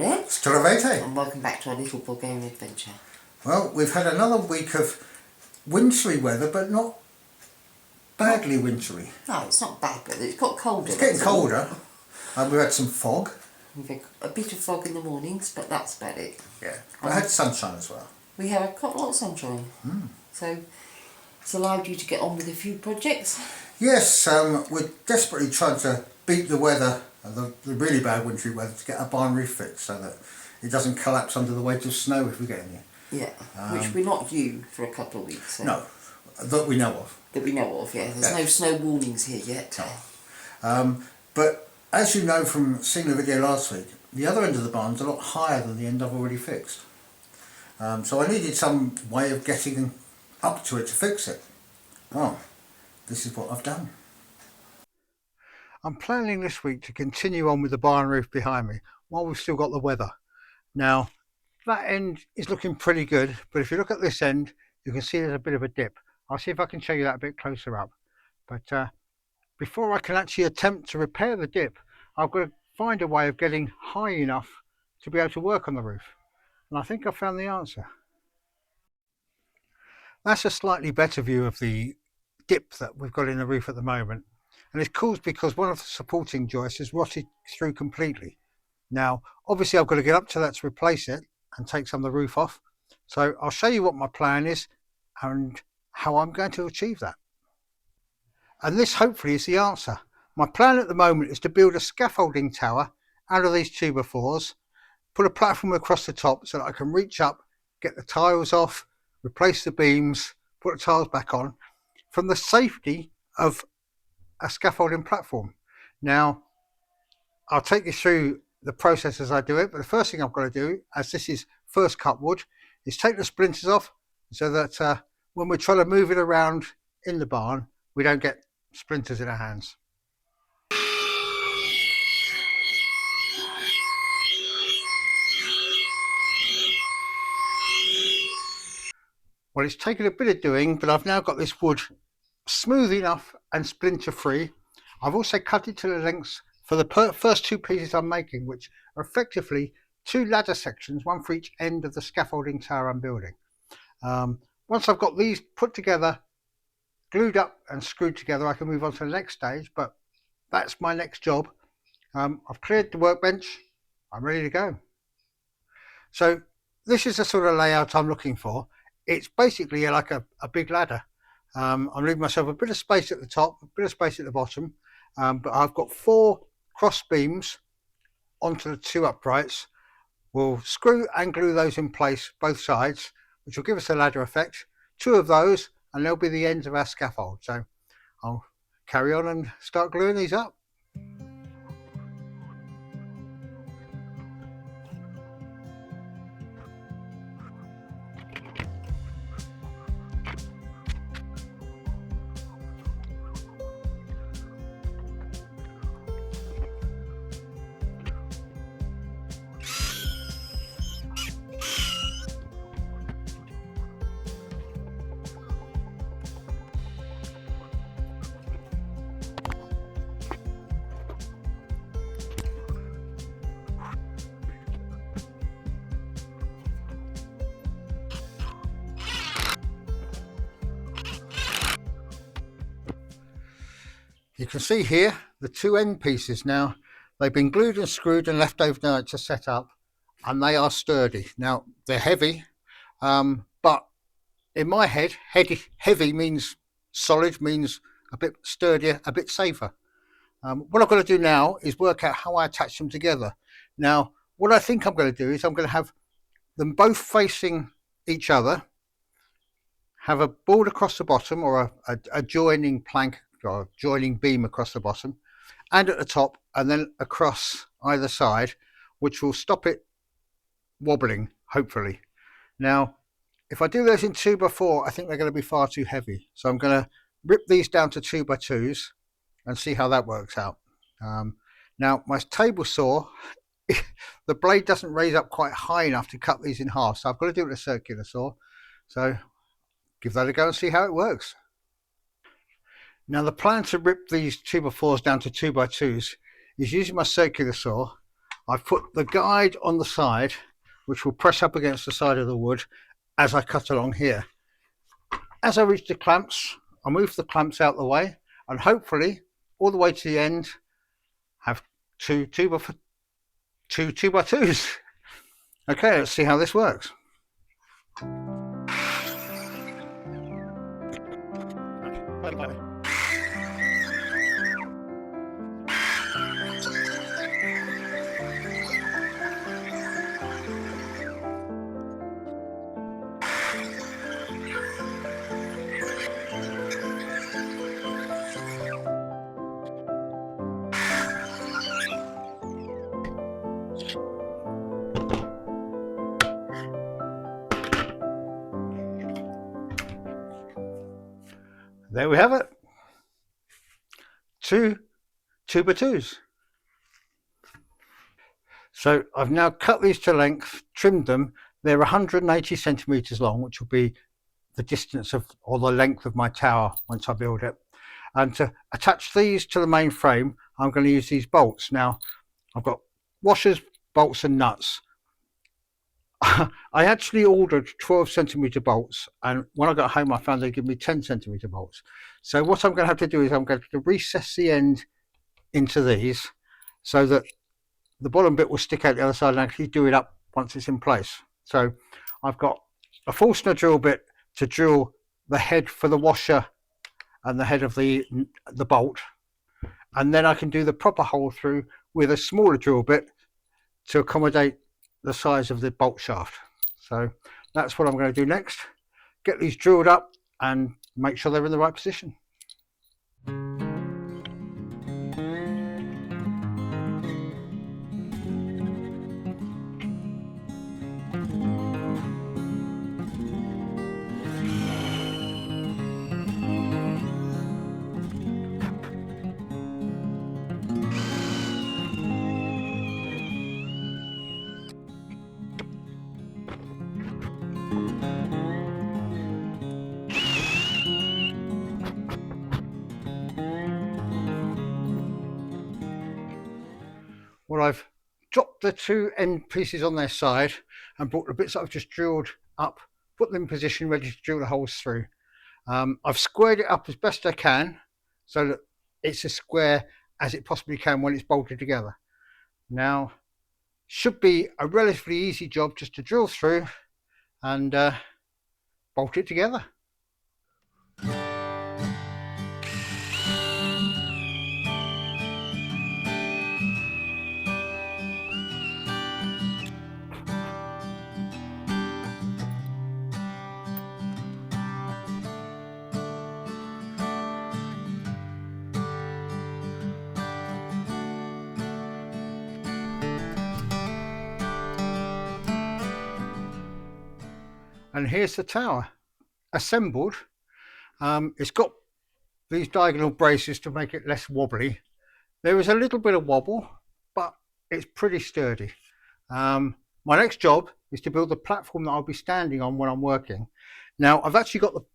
Brilliant. Stravete. And welcome back to our little Bulgarian adventure. Well, we've had another week of wintry weather, but not badly wintry. No, it's not bad, but it's got colder. It's getting colder. We've had some fog. We've had a bit of fog in the mornings, but that's about it. Yeah, but I had sunshine as well. We have got a lot of sunshine. So it's allowed you to get on with a few projects. Yes, we're desperately trying to beat the weather, the really bad wintry weather, to get our barn roof fixed so that it doesn't collapse under the weight of snow if we get any. Yeah, which we're not due for a couple of weeks. So. No, that we know of. That we know of, yeah. There's no snow warnings here yet. No. But as you know from seeing the video last week, the other end of the barn's a lot higher than the end I've already fixed. So I needed some way of getting up to it to fix it. Well, this is what I've done. I'm planning this week to continue on with the barn roof behind me while we've still got the weather. Now, that end is looking pretty good, but if you look at this end, you can see there's a bit of a dip. I'll see if I can show you that a bit closer up. But before I can actually attempt to repair the dip, I've got to find a way of getting high enough to be able to work on the roof. And I think I found the answer. That's a slightly better view of the dip that we've got in the roof at the moment. And it's caused because one of the supporting joists has rotted through completely. Now, obviously I've got to get up to that to replace it and take some of the roof off. So I'll show you what my plan is and how I'm going to achieve that. And this hopefully is the answer. My plan at the moment is to build a scaffolding tower out of these 2x4s, put a platform across the top so that I can reach up, get the tiles off, replace the beams, put the tiles back on from the safety of a scaffolding platform. Now, I'll take you through the process as I do it, but the first thing I've got to do, as this is first cut wood, is take the splinters off so that when we're trying to move it around in the barn, we don't get splinters in our hands. Well, it's taken a bit of doing, but I've now got this wood smooth enough and splinter free. I've also cut it to the lengths for the first two pieces I'm making, which are effectively two ladder sections, one for each end of the scaffolding tower I'm building. Once I've got these put together, glued up and screwed together, I can move on to the next stage, but that's my next job. I've cleared the workbench, I'm ready to go. So this is the sort of layout I'm looking for. It's basically like a big ladder. I'm leaving myself a bit of space at the top, a bit of space at the bottom, but I've got 4 cross beams onto the 2 uprights. We'll screw and glue those in place both sides, which will give us a ladder effect. 2 of those and they'll be the ends of our scaffold. So I'll carry on and start gluing these up. You can see here the 2 end pieces now. They've been glued and screwed and left overnight to set up, and they are sturdy. Now they're heavy, but in my head, heavy means solid, means a bit sturdier, a bit safer. What I've got to do now is work out how I attach them together. Now, what I think I'm going to do is I'm going to have them both facing each other, have a board across the bottom or a joining plank or joining beam across the bottom and at the top, and then across either side, which will stop it wobbling, hopefully. Now, if I do those in 2x4, I think they're going to be far too heavy. So I'm going to rip these down to 2x2s and see how that works out. Now, my table saw, the blade doesn't raise up quite high enough to cut these in half. So I've got to do it with a circular saw. So give that a go and see how it works. Now the plan to rip these 2x4s down to 2x2s is using my circular saw. I've put the guide on the side, which will press up against the side of the wood as I cut along here. As I reach the clamps, I move the clamps out the way, and hopefully all the way to the end have two 2x2s. Okay, let's see how this works. There we have it. Two 2x2s. So I've now cut these to length, trimmed them. They're 180 centimeters long, which will be the distance of, or the length of my tower once I build it. And to attach these to the main frame, I'm going to use these bolts. Now, I've got washers, bolts and nuts. I actually ordered 12 centimeter bolts, and when I got home I found they give me 10 centimeter bolts. So what I'm going to have to do is I'm going to recess the end into these so that the bottom bit will stick out the other side and actually do it up once it's in place. So I've got a Forstner drill bit to drill the head for the washer and the head of the bolt, and then I can do the proper hole through with a smaller drill bit to accommodate the size of the bolt shaft. So that's what I'm going to do next. Get these drilled up and make sure they're in the right position. Well, I've dropped the two end pieces on their side and brought the bits that I've just drilled up, put them in position, ready to drill the holes through. I've squared it up as best I can so that it's as square as it possibly can when it's bolted together. Now, should be a relatively easy job just to drill through and bolt it together. And here's the tower assembled. It's got these diagonal braces to make it less wobbly. There is a little bit of wobble, but it's pretty sturdy. My next job is to build the platform that I'll be standing on when I'm working. Now, I've actually got the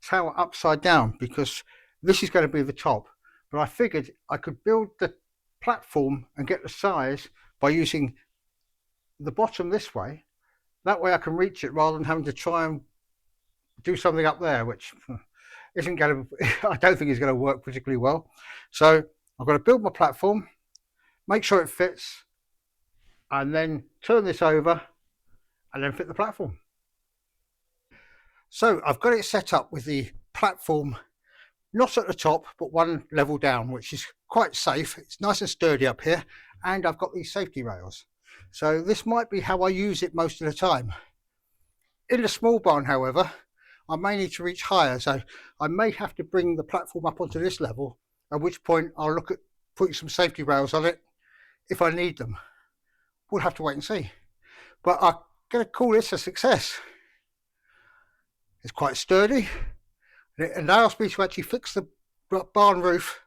tower upside down because this is going to be the top, but I figured I could build the platform and get the size by using the bottom this way. That way I can reach it rather than having to try and do something up there, which isn't going to, I don't think is going to work particularly well. So I've got to build my platform, make sure it fits, and then turn this over and then fit the platform. So I've got it set up with the platform not at the top, but one level down, which is quite safe. It's nice and sturdy up here, and I've got these safety rails. So this might be how I use it most of the time. In the small barn, however, I may need to reach higher, so I may have to bring the platform up onto this level, at which point I'll look at putting some safety rails on it if I need them. We'll have to wait and see. But I'm going to call this a success. It's quite sturdy, and it allows me to actually fix the barn roof,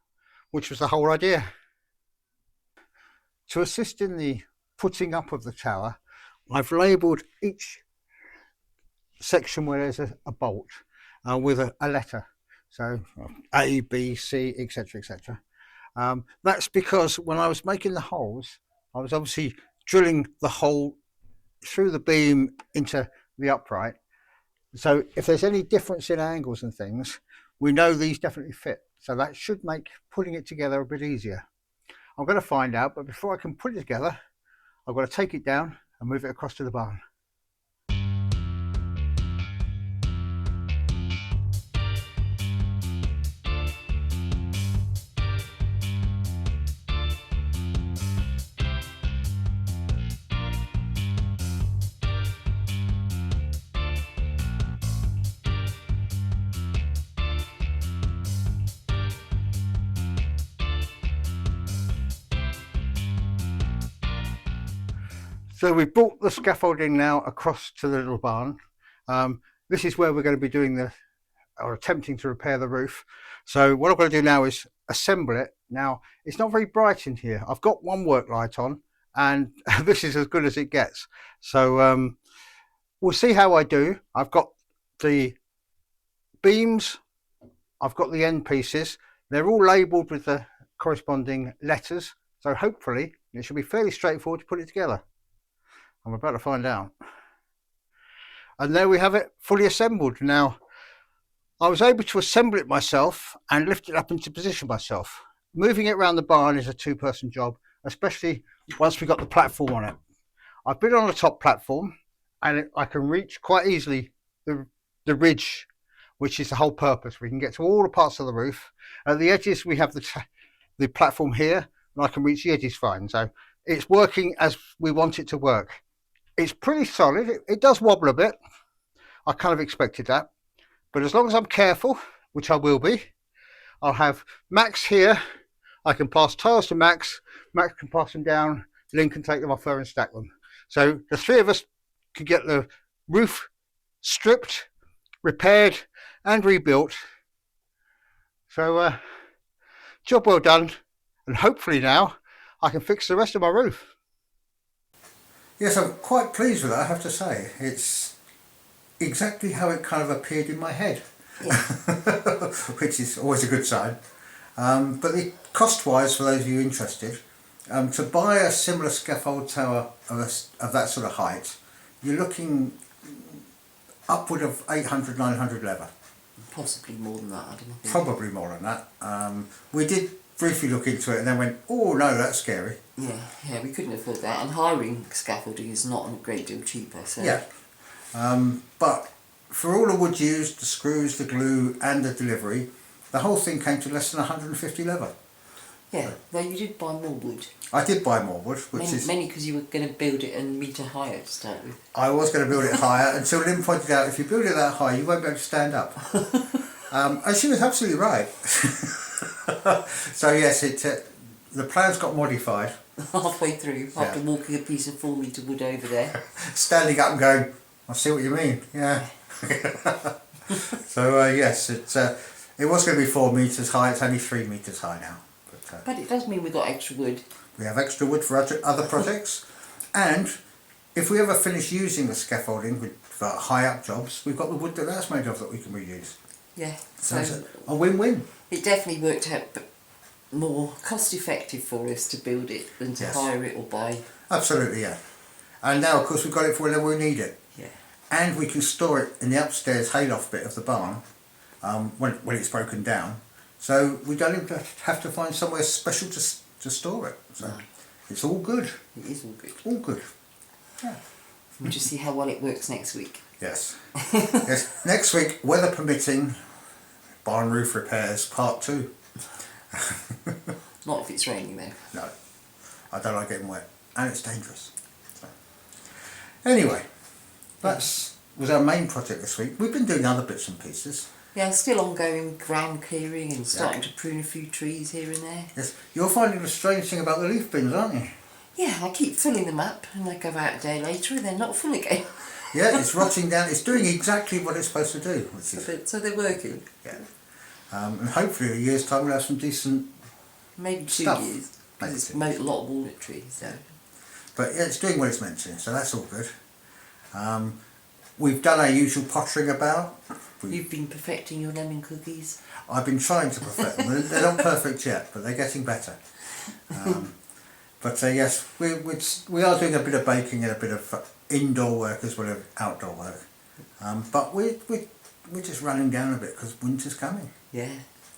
which was the whole idea. To assist in the putting up of the tower, I've labelled each section where there's a bolt with a letter, so A, B, C, etc., etc. That's because when I was making the holes, I was obviously drilling the hole through the beam into the upright. So if there's any difference in angles and things, we know these definitely fit. So that should make putting it together a bit easier. I'm going to find out, but before I can put it together, I've got to take it down and move it across to the barn. So we've brought the scaffolding now across to the little barn. This is where we're going to be doing or attempting to repair the roof. So what I'm going to do now is assemble it. Now, it's not very bright in here. I've got one work light on, and this is as good as it gets. So we'll see how I do. I've got the beams, I've got the end pieces. They're all labelled with the corresponding letters. So hopefully it should be fairly straightforward to put it together. I'm about to find out. And there we have it, fully assembled. Now, I was able to assemble it myself and lift it up into position myself. Moving it around the barn is a two-person job, especially once we got the platform on it. I've been on the top platform, and I can reach quite easily the ridge, which is the whole purpose. We can get to all the parts of the roof. At the edges, we have the platform here, and I can reach the edges fine. So it's working as we want it to work. It's pretty solid. It does wobble a bit. I kind of expected that. But as long as I'm careful, which I will be, I'll have Max here. I can pass tiles to Max. Max can pass them down. Lynn can take them off her and stack them. So the three of us can get the roof stripped, repaired and rebuilt. So job well done. And hopefully now I can fix the rest of my roof. Yes, I'm quite pleased with that, I have to say. It's exactly how it kind of appeared in my head, yeah. Which is always a good sign. But the cost-wise, for those of you interested, to buy a similar scaffold tower of that sort of height, you're looking upward of 800, 900 leather. Possibly more than that, I don't know. Probably more than that. We did briefly look into it and then went, oh no, that's scary. Yeah, we couldn't afford that, and hiring scaffolding is not a great deal cheaper. So. Yeah, but for all the wood used, the screws, the glue and the delivery, the whole thing came to less than 150 leather. Yeah, though you did buy more wood. I did buy more wood, which is... Mainly because you were going to build it a metre higher to start with. I was going to build it higher until Lynn pointed out, if you build it that high, you won't be able to stand up. And she was absolutely right. So yes, the plans got modified. Halfway through, after walking a piece of 4 metre wood over there. Standing up and going, I see what you mean, yeah. So yes, it was going to be 4 metres high, it's only 3 metres high now. But it does mean we've got extra wood. We have extra wood for other projects, and if we ever finish using the scaffolding for high up jobs, we've got the wood that's made of that we can reuse. Yeah, so it's a win-win. It definitely worked out more cost effective for us to build it than to hire it or buy. Absolutely, yeah. And now of course we've got it for whenever we need it. Yeah. And we can store it in the upstairs hayloft bit of the barn when it's broken down. So we don't even have to find somewhere special to store it. So no. It's all good. It is all good. All good. Yeah. We'll just see how well it works next week. Yes. Yes. Next week, weather permitting, barn roof repairs part 2. Not if it's raining though. No. I don't like getting wet. And it's dangerous. So. Anyway, that was our main project this week. We've been doing other bits and pieces. Yeah, still ongoing ground clearing and starting to prune a few trees here and there. Yes, you're finding the strange thing about the leaf bins, aren't you? Yeah, I keep filling them up and they go out a day later and they're not full again. Yeah, it's rotting down. It's doing exactly what it's supposed to do. Which is, so they're working. Yeah. And hopefully in a year's time we'll have some decent maybe 2 stuff. years. Because it's a lot of walnut trees. So. Yeah. But yeah, it's doing what it's meant to, so that's all good. We've done our usual pottering about. You've been perfecting your lemon cookies. I've been trying to perfect them. They're not perfect yet, but they're getting better. But yes, we are doing a bit of baking and a bit of indoor work as well as outdoor work. But we're just running down a bit because winter's coming. Yeah,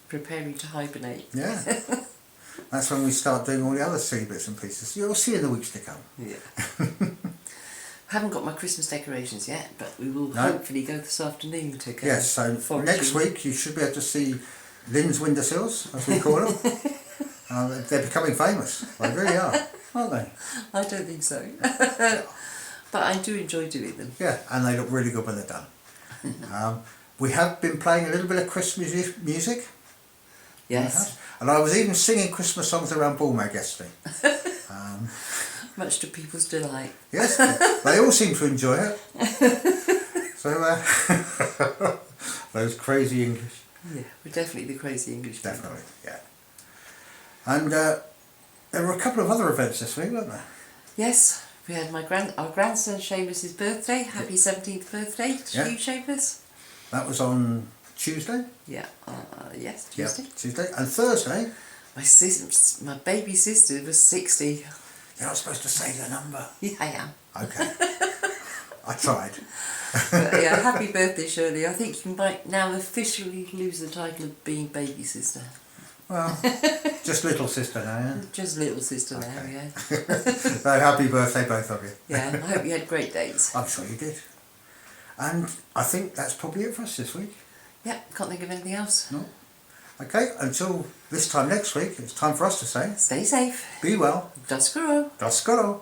preparing to hibernate. Yeah. That's when we start doing all the other silly bits and pieces. You'll see in the weeks to come. Yeah. I haven't got my Christmas decorations yet, but we will hopefully go this afternoon to go. Yes, so next week you should be able to see Lynn's windowsills, as we call them. They're becoming famous. They really are, aren't they? I don't think so. But I do enjoy doing them. Yeah, and they look really good when they're done. We have been playing a little bit of Christmas music. Yes. And I was even singing Christmas songs around Bullmag yesterday. Much to people's delight. Yes, they all seem to enjoy it. So, those crazy English. Yeah, we're definitely the crazy English people. Definitely, yeah. And there were a couple of other events this week, weren't there? Yes, we had our grandson Seamus's birthday. Happy 17th birthday to you, Seamus. That was on Tuesday? Yeah, yes, Tuesday. Yeah, Tuesday. And Thursday? My baby sister was 60. You're not supposed to say the number. Yeah, I am. Okay. I tried. But yeah, happy birthday, Shirley. I think you might now officially lose the title of being baby sister. Well, just little sister now, yeah? Just little sister now, yeah. So happy birthday, both of you. Yeah, I hope you had great days. I'm sure you did. And I think that's probably it for us this week. Yeah, can't think of anything else. No. Okay, until this time next week, it's time for us to say... Stay safe. Be well. Daskaro. Daskaro.